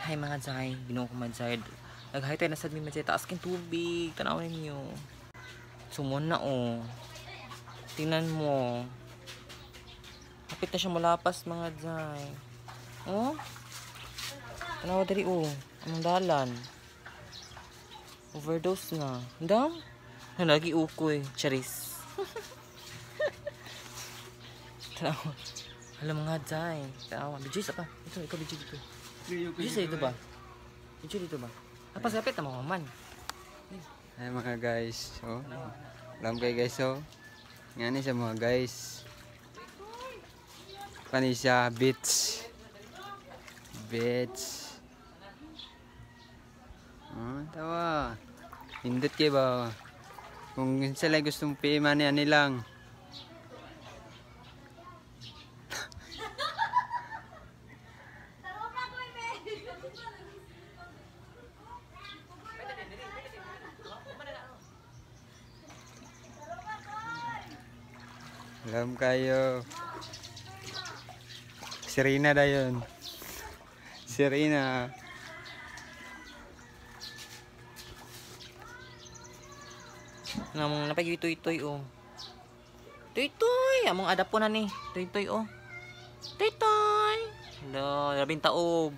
Hi mga Zay, ginoo ko Madsay. Nag-hi tayo na sa mi Madsay, taas kin tubig, tanawin niyo. Sumon na oh. Tingnan mo. Kapit na siya malapas mga Zay. Oh? Tanawa dali oh. Anong dalan? Overdose na. Dam? Lagi ukoy, charis. Tanawa. Alam mga Zay. Tanawa. Bijis apa? Ito, ikaw bijis dito. Bijis dito ba? Bijis dito ba? Napasapit na mga man. Ay mga guys, so alam kayo guys, so nga ni sa mga guys pani siya beach tawa hindot kayo ba kung sila gustong PM ani lang alam kayo Serena dayon Serena Namang napay itoy-toy oh. Toy-toy, among adap po na ni. Toy-toy oh. Toy-toy. Hello, labing taob.